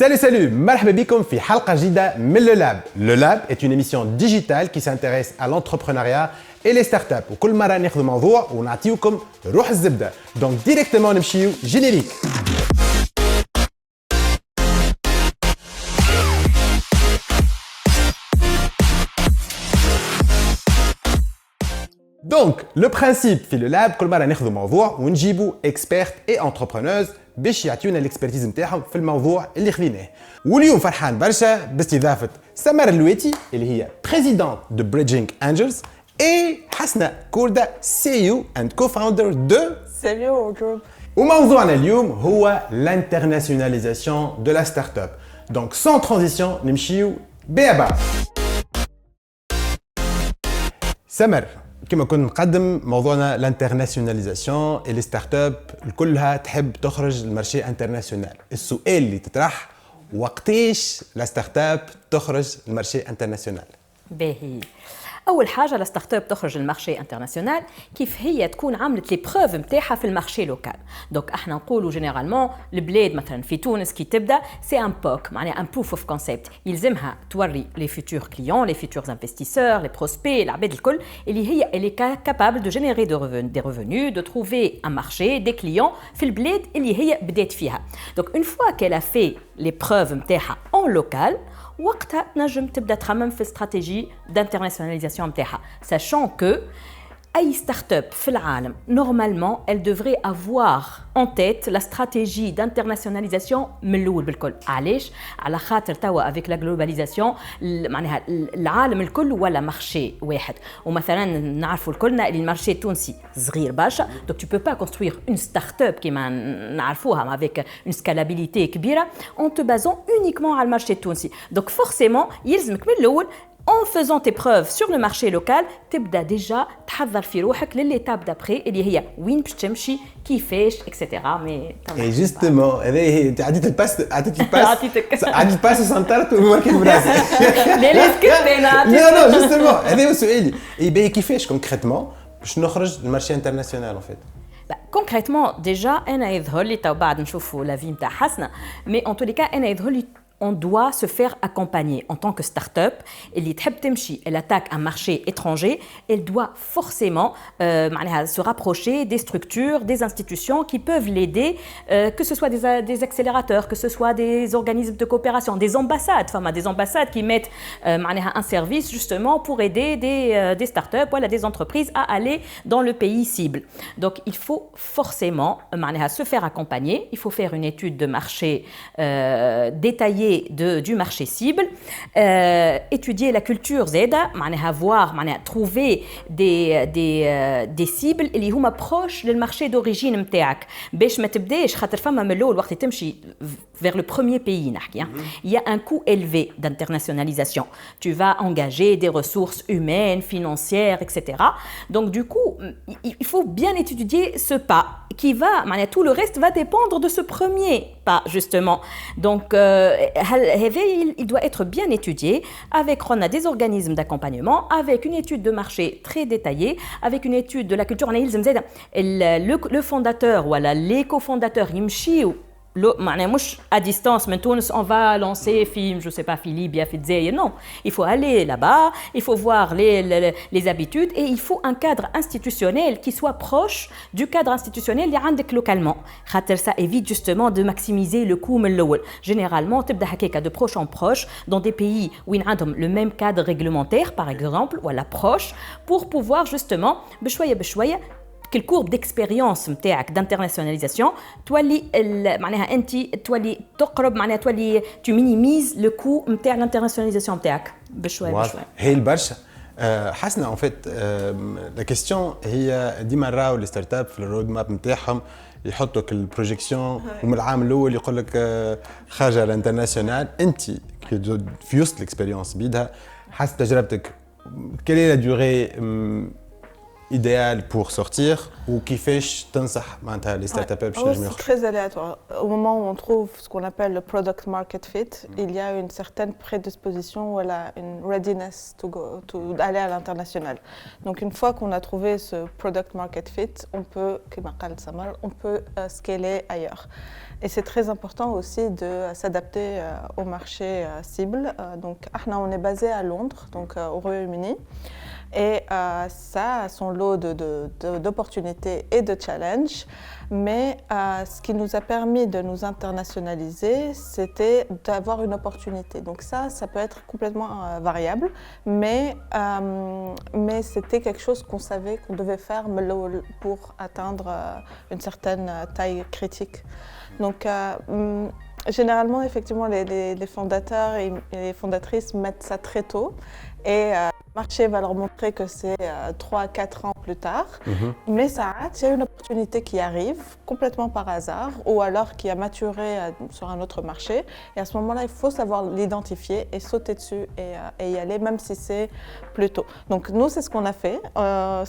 Salut, مرحبا بكم في حلقة جديدة من Le Lab. Le Lab est une émission digitale qui s'intéresse à l'entrepreneuriat et les startups. وكل مرة ناخذ موضوع ونعطيوكم روح الزبدة. Donc directement نمشيو générique. Donc, le principe في le lab كل مرة ناخذ موضوع ونجيبوا experts et entrepreneuses باش يعطيونا الاكسبرتيز نتاعهم في الموضوع اللي خذيناه. واليوم فرحان برشا باستضافة سمر اللويتي اللي هي بريزيدنت دو بريدجينج انجلز et حسنة كوردة CEO and co-founder de Salut Group. وموضوعنا اليوم هو l'internationalisation de la startup. Donc sans transition نمشيو بيابا. سمر كما كنا نقدم موضوعنا الانترناسيوناليزاسيون اللي ستارت اب كلها تحب تخرج للمارشي انترناسيونال. السؤال اللي تطرح وقتاش لا ستارت اب تخرج للمارشي انترناسيونال؟ باهي اول حاجه لا ستارت اب تخرج للمارشي انترناسيونال كيف هي تكون عملت لي بروف نتاعها في المارشي لوكال. دونك احنا نقولوا جينيرالمون البلاد مثلا في تونس كي تبدا سي ان بوك معناها ان بروف اوف كونسيبت يلزمها توري لي فيتور كليون لي فيتور انفستيسور لي بروسبي العباد الكل اللي هي اللي كابابل دو جينيري دي ريفوني دو تروفي ان مارشي دي كليون في البلاد اللي هي بدات فيها. دونك اون فوا كيلا في لي بروف نتاعها اون لوكال وقتها نجم تبدا تخمم في استراتيجي d'internationalisation نتاعها sachant que أي start-up في العالم normalement elle devrait avoir en tête la stratégie d'internationalisation من الأول بالكل. علاش؟ على خاطر توا avec la globalisation معناها العالم الكل ولا مارشي واحد ومثلا نعرفوا الكلنا اللي المارشي التونسي صغير برشا donc tu peux pas construire une start-up كيما نعرفوها avec une scalabilité كبيرة en te basant uniquement على المارشي التونسي. donc forcément يلزمك من الأول en faisant tes preuves sur le marché local تبدا déjà تحضر في روحك للإيتاب دابري اللي هي وين باش تمشي كيفاش اكسيتيرا. مي اي جوستومون هذه انت عديت الباس وسنطرت وماركت براسي. لا سكت انا لا جوستومون هذا هو سؤالي. اي باهي كيفاش كونكريتمون باش نخرج للمارشي انترناسيونال ان فيت؟ concrètement déjà انا يظهر لي تو بعد نشوفوا لا في نتاع حسنه مي en tous les cas انا يظهر لي on doit se faire accompagner en tant que start-up. Elle attaque un marché étranger, elle doit forcément se rapprocher des structures, des institutions qui peuvent l'aider, que ce soit des accélérateurs, que ce soit des organismes de coopération, des ambassades qui mettent un service justement pour aider des start-up, voilà, des entreprises à aller dans le pays cible. Donc il faut forcément se faire accompagner, il faut faire une étude de marché détaillée du marché cible, étudier la culture زاده trouver des cibles اللي هما proches للمارشي d'origine نتاعك باش ما تبداش خاطر فما من الاول وقت تمشي vers le premier pays نحكي. Il y a un coût élevé d'internationalisation. Tu vas engager des ressources humaines, financières, etc. Donc du coup, il faut bien étudier ce pas qui va, tout le reste va dépendre de ce premier pas justement. Donc il doit être bien étudié avec on a des organismes d'accompagnement, avec une étude de marché très détaillée, avec une étude de la culture. Le fondateur ou les cofondateurs يمشيو مش à distance من تونس on va lancer film je sais pas في ليبيا في الجزائر. non, il faut aller là-bas, il faut voir les habitudes et il faut un cadre institutionnel qui soit proche du cadre institutionnel اللي عندك localement خاطر ça évite justement de maximiser le coût من الأول. généralement تبدا هكاك de proche en proche dans des pays où عندهم le même cadre réglementaire par exemple ou à l'approche pour pouvoir justement بشوية quelle courbe d'expérience نتاعك d'internationalisation تولي معناها انت تولي تقرب تولي tu minimises le coût نتاع l'internationalisation نتاعك بشويه. هي البرشا حسنا en fait la question هي ديما نراو لي ستارت اب في الرود ماب نتاعهم يحطوا البروجيكسيون ومن العام الاول يقول لك خارجه الانترناسيونال. انت في وسط الاكسبيريونس بيدها حسب تجربتك quelle est la durée idéal pour sortir ou كيفاش تنصح معناتها les startups باش ينجموا C'est très aléatoire. Au moment où on trouve ce qu'on appelle le product market fit, il y a une certaine prédisposition, voilà, une readiness d'aller à l'international. Donc une fois qu'on a trouvé ce product market fit, on peut scaler ailleurs. Et c'est très important aussi de s'adapter au marché cible. Donc on est basé à Londres, donc au Royaume-Uni. Et ça a son lot d'opportunités et de challenges. Mais ce qui nous a permis de nous internationaliser, c'était d'avoir une opportunité. Donc ça peut être complètement variable, mais c'était quelque chose qu'on savait qu'on devait faire pour atteindre une certaine taille critique. Donc généralement, effectivement, les fondateurs et les fondatrices mettent ça très tôt. Et le marché va leur montrer que c'est 3-4 ans plus tard. Mais ça rate, il y a une opportunité qui arrive complètement par hasard ou alors qui a maturé sur un autre marché. Et à ce moment-là, il faut savoir l'identifier et sauter dessus et y aller, même si c'est plus tôt. Donc nous, c'est ce qu'on a fait.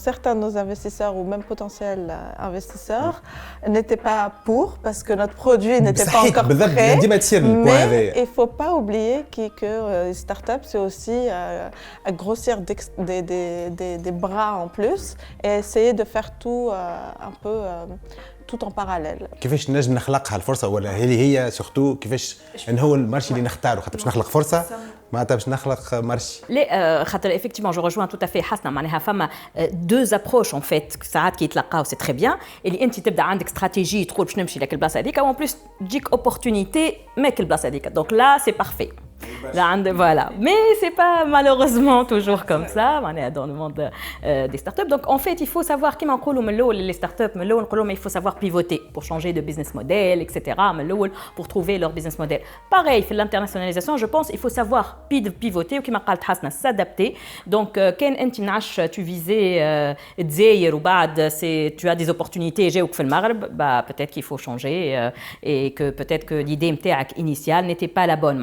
Certains de nos investisseurs ou même potentiels investisseurs n'étaient pas pour parce que notre produit n'était pas encore prêt. Mais il ne faut pas oublier que les startups, c'est aussi à grossir des bras en plus et essayer de faire tout un peu tout en parallèle. كيفاش نجم نخلقها الفرصه ولا هي سورتو كيفاش ان هو المارشي اللي نختاره خاطر باش نخلق فرصه معناتها باش نخلق مارشي. لا خاطر effectivement je rejoins tout à fait حسنا معناها فما deux approches en fait ساعات كي يتلقاو سي تري بيان اللي انت تبدا عندك استراتيجي تقول باش نمشي لك البلاصه هذيك وان بليس تجيك اوبورتونيتي ماك البلاصه هذيك دونك لا سي بارفي. Voilà. Mais ce n'est pas malheureusement toujours comme ça dans le monde des startups. Donc en fait, il faut savoir, les startups, il faut savoir pivoter pour changer de business model, etc. Pour trouver leur business model. Pareil, l'internationalisation, je pense, il faut savoir pivoter ou s'adapter. Donc quand tu visais Dzeir ou Bad, tu as des opportunités, peut-être qu'il faut changer et que peut-être que l'idée initiale n'était pas la bonne.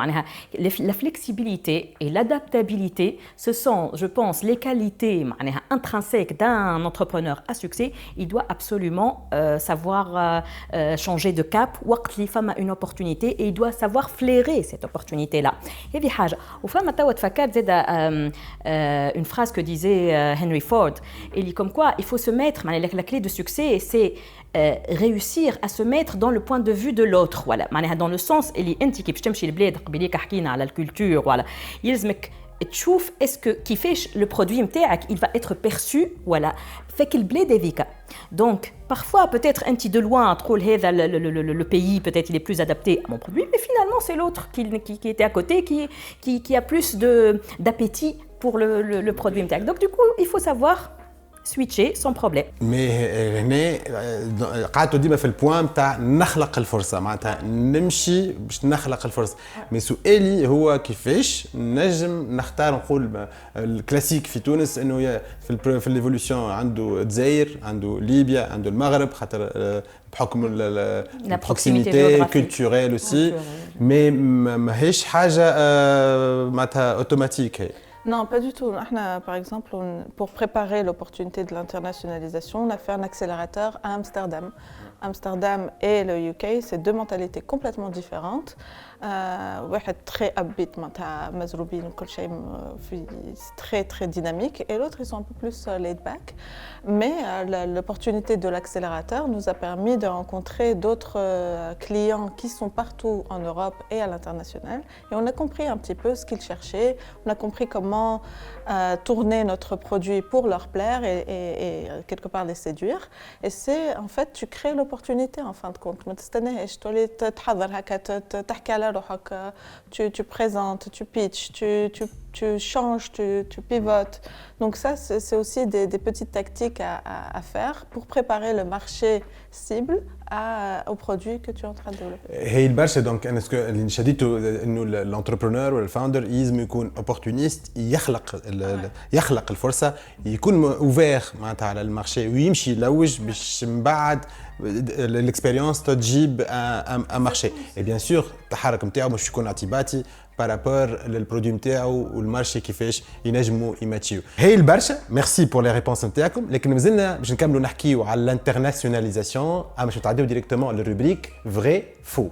La flexibilité et l'adaptabilité, ce sont, je pense, les qualités intrinsèques d'un entrepreneur à succès. Il doit absolument savoir changer de cap, une opportunité, et il doit savoir flairer cette opportunité-là. Et une phrase que disait Henry Ford, il dit comme quoi il faut se mettre, la clé de succès, c'est réussir à se mettre dans le point de vue de l'autre. Voilà. Dans le sens, انت كي باش تمشي لبلاد قبيليك حكينا على الكولتور ولا يلزمك تشوف اسكو كيفاش لو برودوي نتاعك il va être perçu voilà فك البلاد هذيك. Donc parfois peut-être انت de loin تقول هذا le pays peut-être il est plus adapté à mon produit mais finalement c'est l'autre qui était à côté qui a plus d'appétit pour le produit نتاعك. Donc du coup il faut savoir switcher sans problème. Mais هنا قعدتوا ديما في البوان نتاع نخلق الفرصه معناتها نمشي باش نخلق الفرصه. مي سؤالي هو كيفاش نجم نختار نقول الكلاسيك في تونس انه في الايفولوشن عنده الجزائر عنده ليبيا عنده المغرب خاطر بحكم البروكسيميتي كولتوريل اوسي مي ماهيش حاجه معناتها اوتوماتيك هي. Non, pas du tout. Par exemple, pour préparer l'opportunité de l'internationalisation, on a fait un accélérateur à Amsterdam. Amsterdam et le UK, c'est deux mentalités complètement différentes. واحد très upbeat, مزروبين وكل شيء très très dynamique, et l'autre ils sont un peu plus laid back. Mais l'opportunité de l'accélérateur nous a permis de rencontrer d'autres clients qui sont partout en Europe et à l'international, et on a compris un petit peu ce qu'ils cherchaient, on a compris comment tourner notre produit pour leur plaire et quelque part les séduire. Et c'est en fait tu crées l'opportunité en fin de compte. ما تستناش تولي تحضر هكا تحكي على روحك, tu présentes, tu pitches, tu changes, tu pivotes. Donc ça, c'est aussi des petites tactiques à faire pour préparer le marché cible au produit que tu es en train de développer. هي البرشا دونك انا اللي شديته انه الانتربرونور ولا الفاوندر لازم يكون اوبورتونيست يخلق الفرصه يكون اوفير معناتها على المارشي ويمشي يلوج باش من بعد الاكسبيريونس تجيب ان مارشي اي بيان سور التحرك نتاعو باش يكون اعتباطي بارابور للبرودوي نتاعو والمارشي كيفاش ينجموا يماتشيو. هي البرشا ميرسي بور لي ريبونس نتاعكم لكن مازلنا باش نكملوا نحكيو على الانترناسيوناليزاسيون باش نتعداو ديريكتومون للروبريك فري فو.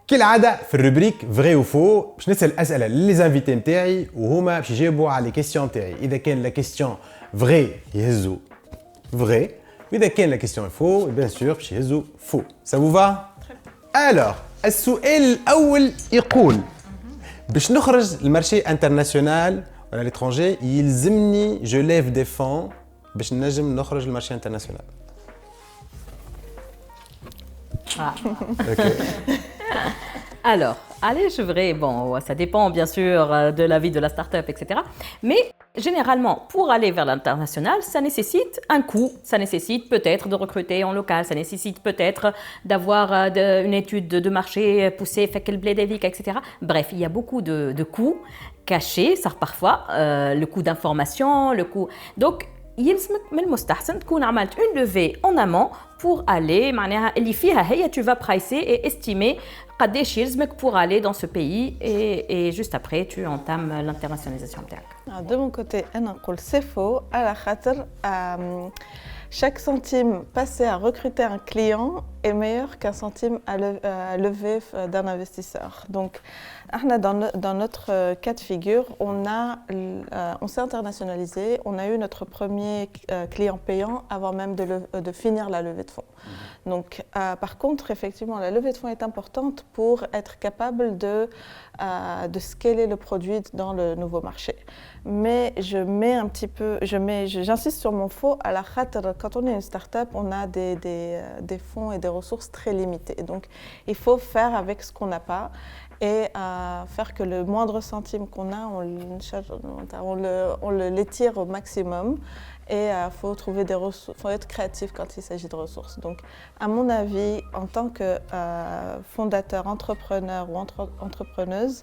كالعاده في الروبريك فري وفو باش نسال اسئله للزانفيتي نتاعي وهما باش يجاوبوا على لي كيسيون نتاعي. اذا كان لا كيسيون فري يهزوا فري واذا كان لا كيسيون فو بيان سور باش يهزوا فو. سا فو فا؟ الوغ السؤال الاول يقول باش نخرج المارشي انترناسيونال ولا ليترونجي يلزمني جو ليف دي فون باش نجم نخرج المارشي انترناسيونال. اوكي. Alors, allez, je verrai, bon, ça dépend bien sûr de la vie de la start-up, etc. Mais généralement, pour aller vers l'international, ça nécessite un coût, ça nécessite peut-être de recruter en local, ça nécessite peut-être d'avoir une étude de marché poussée, fait quel blé d'évic, etc. Bref, il y a beaucoup de coûts cachés, ça parfois, le coût d'information, le coût... Donc, يلزمك من المستحسن تكون عملت une levée en amont pour aller معناها اللي فيها هي tu vas pricer et estimer قداش يلزمك pour aller dans ce pays et juste après tu entames l'internationalisation تاعك. De mon côté, أنا نقول c'est faux على خاطر chaque centime passé à recruter un client est meilleur qu'un centime à lever d'un investisseur. Donc, dans notre cas de figure, on s'est internationalisé, on a eu notre premier client payant avant même de finir la levée de fonds. Donc, par contre, effectivement, la levée de fonds est importante pour être capable de scaler le produit dans le nouveau marché. Mais je mets un petit peu, j'insiste sur mon faux à la khatra. Quand on est une start-up, on a des fonds et des ressources très limitées. Donc, il faut faire avec ce qu'on n'a pas et faire que le moindre centime qu'on a, on l'étire au maximum. Et il faut trouver des ressources, faut être créatif quand il s'agit de ressources. Donc, à mon avis, en tant que fondateur, entrepreneur ou entrepreneuse,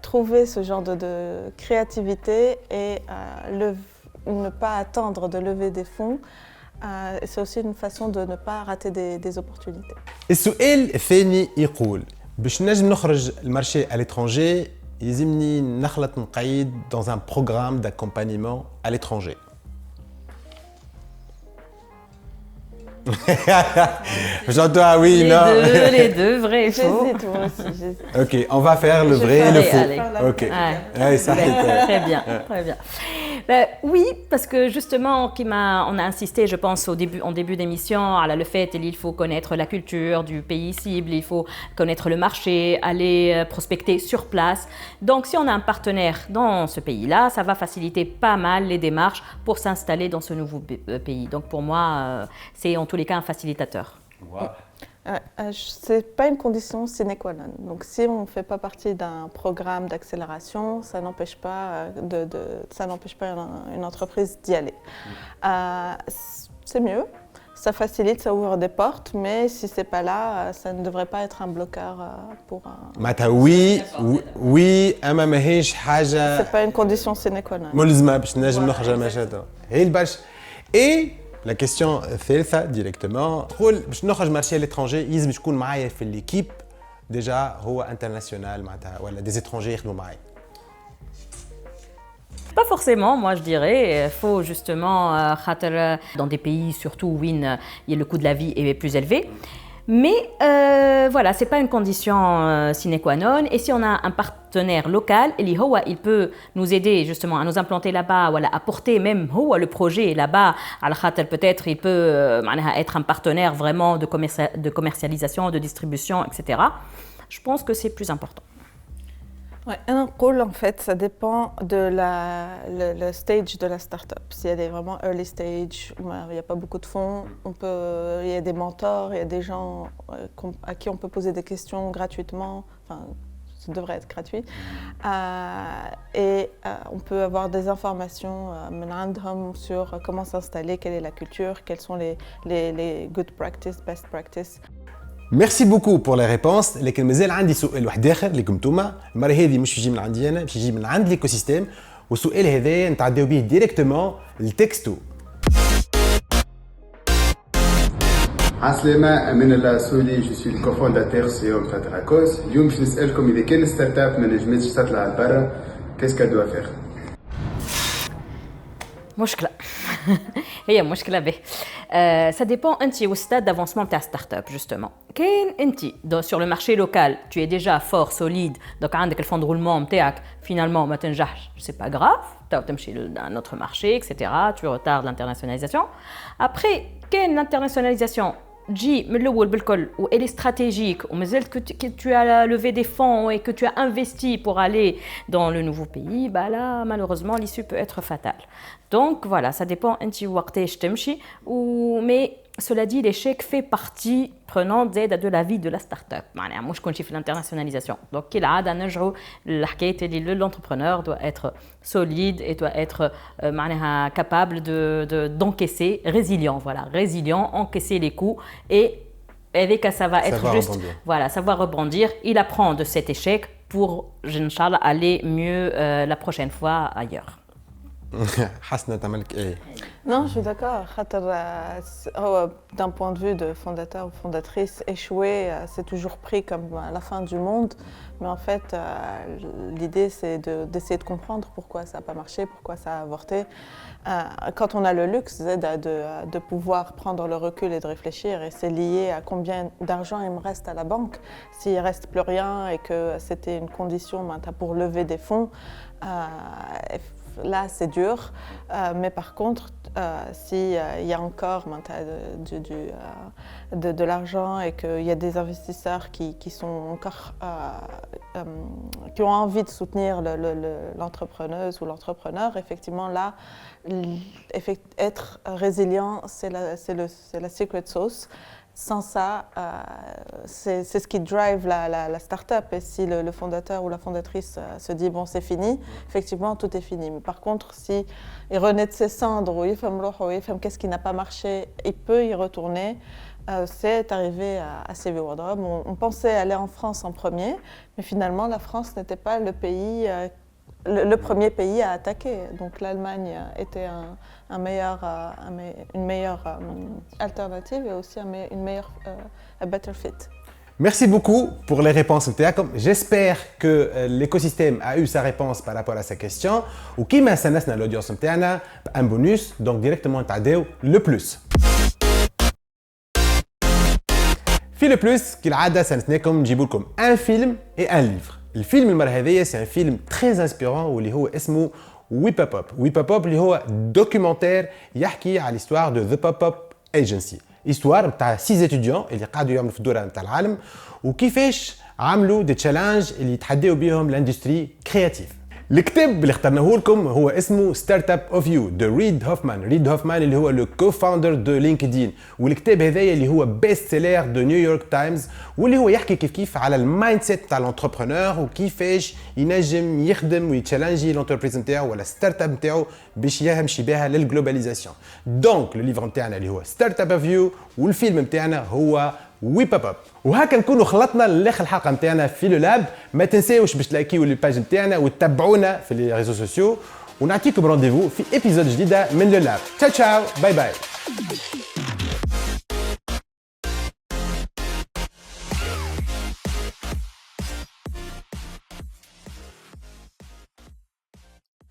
trouver ce genre de créativité et ne pas attendre de lever des fonds, c'est aussi une façon de ne pas rater des opportunités. السؤال الثاني يقول باش نجم نخرج المارشي à l'étranger يلزمني نخلط نقيد dans un programme d'accompagnement à l'étranger. J'entends oui, non. Les deux, vrai et faux. J'hésite moi aussi, j'hésite. Ok, on va faire le vrai et le faux. Allez. Ok. Ouais. Allez, ça Très bien, très bien. Oui, parce que justement, on a insisté, je pense, en début d'émission, le fait qu'il faut connaître la culture du pays cible, il faut connaître le marché, aller prospecter sur place. Donc, si on a un partenaire dans ce pays-là, ça va faciliter pas mal les démarches pour s'installer dans ce nouveau pays. Donc, pour moi, c'est en tous les cas un facilitateur. Wow. C'est pas une condition sine qua non. Donc, si on ne fait pas partie d'un programme d'accélération, ça n'empêche pas une entreprise d'y aller. C'est mieux, ça facilite, ça ouvre des portes, mais si c'est pas là, ça ne devrait pas être un bloqueur pour un. معناتها oui اما ماهيش حاجه. C'est pas une condition sine qua non. ملزمه باش نجم نخرج المشهد. هي البرشا. Et la question الثالثه ديريكتومون تقول باش نخرج مارشي l'étranger يلزم تكون معايا في ليكيب ديجا هو انترناسيونال معناتها ولا دي étrangers يخدموا معايا. Pas forcément, moi je dirais. Il faut justement, dans des pays surtout où le coût de la vie est plus élevé. Mais voilà, ce n'est pas une condition sine qua non. Et si on a un partenaire local, il peut nous aider justement à nous implanter là-bas, ou à porter même le projet là-bas. Peut-être il peut être un partenaire vraiment de commercialisation, de distribution, etc. Je pense que c'est plus important. Ouais, un rôle en fait, ça dépend de le stage de la start-up. Si elle est vraiment early stage, il n'y a pas beaucoup de fonds, il y a des mentors, il y a des gens à qui on peut poser des questions gratuitement. Enfin, ça devrait être gratuit. Et on peut avoir des informations sur comment s'installer, quelle est la culture, quelles sont les good practice, best practice. ميرسي بوكو بور لي ريبونس لكن مازال عندي سؤال واحد اخر لكم انتوما المره هذه مش يجي من عندي انا باش يجي من عند ليكو سيستيم والسؤال هذا نتعداو به ديريكتومون للتكستو. عسلامة أمين الله سولي جو سوي الكوفونداتور سي او فاتراكوس. اليوم باش نسألكم إذا كان ستارت اب ما نجمتش تطلع لبرا كيس كا دوا فيغ؟ مشكلة هي مشكلة به ça dépend انت والstade d'avancement تاع ستارت اب justement. كاين انت sur le marché local tu es déjà fort solide donc عندك الفond de roulement نتاعك finalement ما تنجحش c'est pas grave تمشي d'un autre marché etc. tu retardes l'internationalisation. Après كاين l'internationalisation تجي من الاول بالكل و elle est stratégique ومازلت que tu as levé des fonds et que tu as investi pour aller dans le nouveau pays, bah là malheureusement l'issue peut être fatale. Donc voilà, ça dépend انت وقتاش تمشي mais cela dit l'échec fait partie prenante de la vie de la start-up. معناها مش كل شيء في l'internationalisation. Donc كالعادة نرجعوا للحكاية اللي l'entrepreneur doit être solide et doit être معناها capable d'encaisser, résilient, voilà, résilient, encaisser les coups et avec ça va être juste rebondir. Voilà, savoir rebondir. Il apprend de cet échec pour Inch'Allah aller mieux la prochaine fois ailleurs. حسنا تعملك ايه؟ Non, je suis d'accord. D'un point de vue de fondateur ou fondatrice, échouer, c'est toujours pris comme la fin du monde. Mais en fait, l'idée, c'est d'essayer de comprendre pourquoi ça n'a pas marché, pourquoi ça a avorté. Quand on a le luxe de pouvoir prendre le recul et de réfléchir, et c'est lié à combien d'argent il me reste à la banque. S'il ne reste plus rien et que c'était une condition pour lever des fonds, là, c'est dur, mais par contre, s'il y a encore de l'argent et qu'il y a des investisseurs qui sont encore qui ont envie de soutenir l'entrepreneuse ou l'entrepreneur, effectivement, là, être résilient, c'est la secret sauce. Sans ça, c'est ce qui drive la start-up. Et si le fondateur ou la fondatrice se dit bon, c'est fini, effectivement, tout est fini. Mais par contre, si il renaît de ses cendres ou il fait qu'est-ce qui n'a pas marché, il peut y retourner. C'est arrivé à CV Wardrobe. On pensait aller en France en premier, mais finalement, la France n'était pas le pays. Le premier pays à attaquer. Donc l'Allemagne était une meilleure alternative et aussi une meilleure a better fit. Merci beaucoup pour les réponses. J'espère que l'écosystème a eu sa réponse par rapport à sa question. Ou qui m'a s'annonce l'audience un bonus, donc directement t'adèo le plus. في le plus, كالعادة سنتناكم نجيبوا لكم un film et un livre. الفيلم المرة هذية سي ان فيلم تري انسبيرون واللي هو اسمه ويب اب. ويب اب اللي هو دوكيومنتير يحكي على l'histoire de The Pop-Up Agency. histoire نتاع 6 étudiants اللي قاعدوا يعملوا في الدورة نتاع العالم وكيفاش عملوا دي تشالنج اللي يتحداو بهم لاندستري كرياتيف. الكتاب اللي اخترناه لكم هو اسمه ستارت اب اوف يو دو ريد هوفمان. ريد هوفمان اللي هو لو كوفاوندر دو لينكدين والكتاب هذايا اللي هو بيست سيلر دو نيويورك تايمز واللي هو يحكي كيف على المايند سيت تاع الانتربرونور وكيفاش ينجم يخدم ويتشالنجي الانتربريز نتاعو ولا ستارت اب نتاعو باش يمشي بها للجلوباليزاسيون. دونك لو ليفر نتاعنا اللي هو ستارت اب اوف يو والفيلم نتاعنا هو ويب اب. وهكا نكونوا خلطنا لاخر الحلقه نتاعنا في لو لاب. ما تنساوش باش تلايكيو الباج نتاعنا وتتبعونا في لي ريزو سوسيو ونعطيكم رونديفو في ابيزود جديده من لو لاب. تشاو تشاو باي باي.